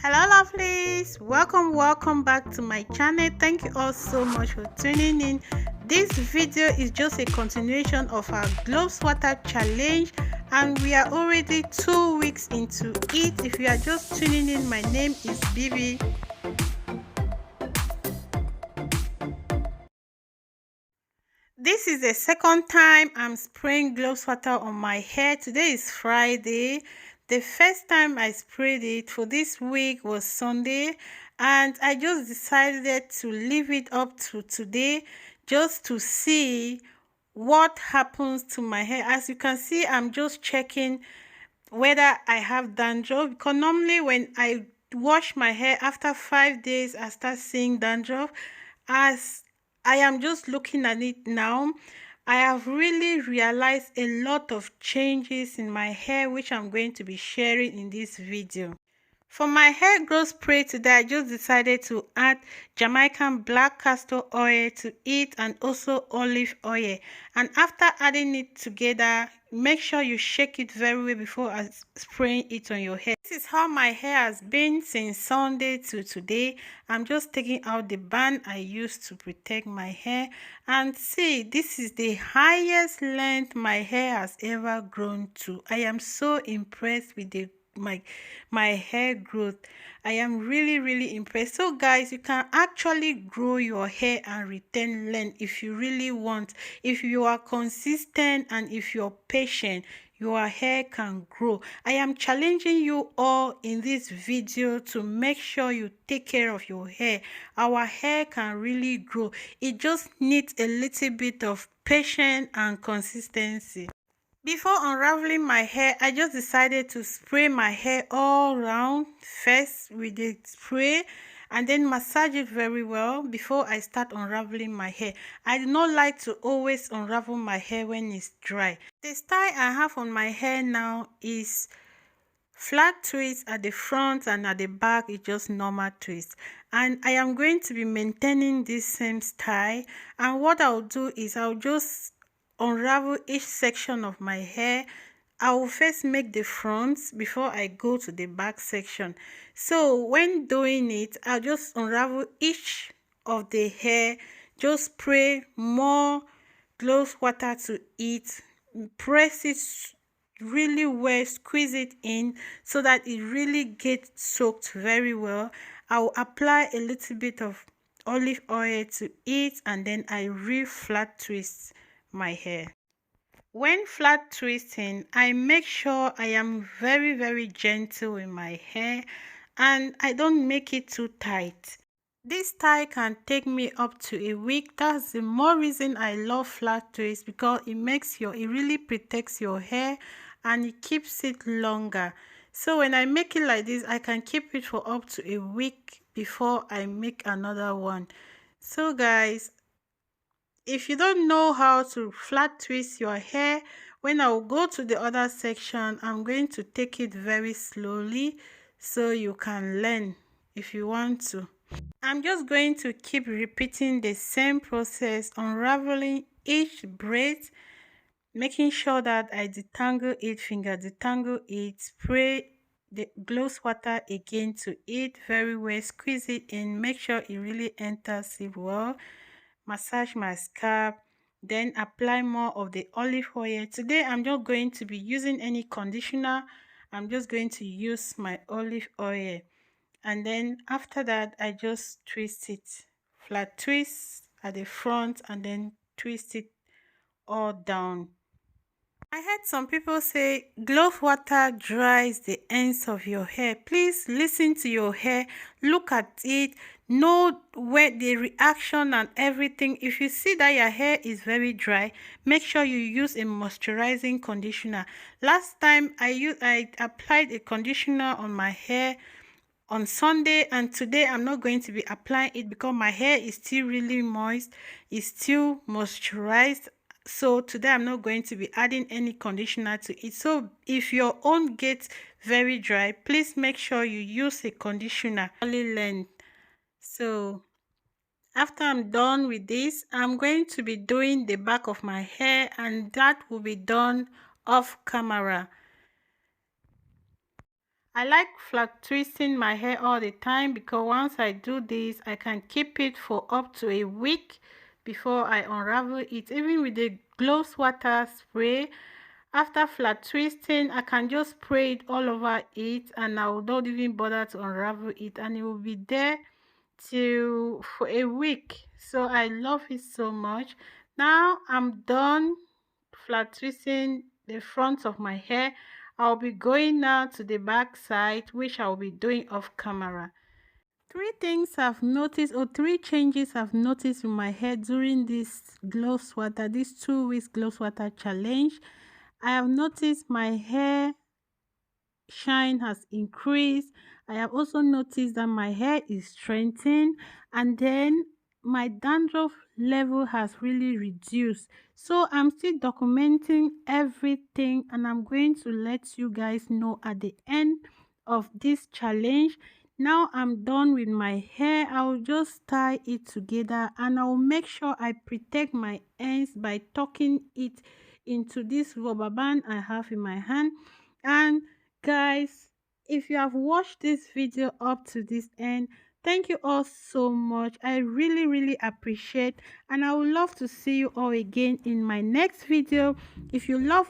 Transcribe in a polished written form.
Hello lovelies, welcome back to my channel. Thank you all so much for tuning in. This video is just a continuation of our Cloves Water challenge, and we are already 2 weeks into it. If you are just tuning in, my name is Bibi. This is the second time I'm spraying Cloves Water on my hair. Today is Friday. The first time I sprayed it for this week was Sunday, and I just decided to leave it up to today just to see what happens to my hair. As you can see, I'm just checking whether I have dandruff, because normally when I wash my hair after 5 days I start seeing dandruff. As I am just looking at it now, I have really realized a lot of changes in my hair, which I'm going to be sharing in this video. For my hair growth spray today, I just decided to add Jamaican black castor oil to it and also olive oil. And after adding it together, make sure you shake it very well before spraying it on your hair. This is how my hair has been since Sunday to today. I'm just taking out the band I used to protect my hair. And see, this is the highest length my hair has ever grown to. I am so impressed with my hair growth. I am really impressed. So guys, you can actually grow your hair and retain length if you really want. If you are consistent and if you're patient, your hair can grow. I am challenging you all in this video to make sure you take care of your hair. Our hair can really grow. It just needs a little bit of patience and consistency. Before unraveling my hair, I just decided to spray my hair all around first with the spray and then massage it very well before I start unraveling my hair. I do not like to always unravel my hair when it's dry. The style I have on my hair now is flat twist at the front, and at the back it's just normal twist, and I am going to be maintaining this same style. And what I'll do is I'll just unravel each section of my hair. I will first make the front before I go to the back section. So when doing it, I'll just unravel each of the hair, just spray more Cloves Water to it, press it really well, squeeze it in so that it really gets soaked very well. I'll apply a little bit of olive oil to it, and then I flat twist my hair. When flat twisting, I make sure I am very gentle with my hair and I don't make it too tight. This style can take me up to a week. That's the more reason I love flat twist, because it really protects your hair and it keeps it longer. So when I make it like this, I can keep it for up to a week before I make another one. So guys, if you don't know how to flat twist your hair, when I will go to the other section, I'm going to take it very slowly so you can learn if you want to. I'm just going to keep repeating the same process, unraveling each braid, making sure that I detangle it, finger detangle it, spray the Cloves Water again to it very well, squeeze it in, make sure it really enters it well, massage my scalp, then apply more of the olive oil. Today I'm not going to be using any conditioner. I'm just going to use my olive oil, and then after that I just twist it, flat twist at the front and then twist it all down. I heard some people say Cloves Water dries the ends of your hair. Please listen to your hair, look at it, know where the reaction and everything. If you see that your hair is very dry, make sure you use a moisturizing conditioner. Last time I applied a conditioner on my hair on Sunday, and today I'm not going to be applying it because my hair is still really moist, it's still moisturized. So today I'm not going to be adding any conditioner to it. So if your own gets very dry, please make sure you use a conditioner only length. So after I'm done with this, I'm going to be doing the back of my hair, and that will be done off camera. I like flat twisting my hair all the time because once I do this, I can keep it for up to a week before I unravel it. Even with the Cloves Water spray, after flat twisting, I can just spray it all over it and I will not even bother to unravel it, and it will be there till for a week. So I love it so much. Now I'm done flat twisting the front of my hair. I'll be going now to the back side, which I'll be doing off camera. Three things I've noticed, or three changes I've noticed in my hair during this Cloves Water, this 2 weeks Cloves Water challenge. I have noticed my hair shine has increased. I have also noticed that my hair is strengthened, and then my dandruff level has really reduced. So I'm still documenting everything, and I'm going to let you guys know at the end of this challenge. Now I'm done with my hair. I'll just tie it together, and I'll make sure I protect my ends by tucking it into this rubber band I have in my hand. And guys, if you have watched this video up to this end, thank you all so much. I really appreciate, and I would love to see you all again in my next video. If you love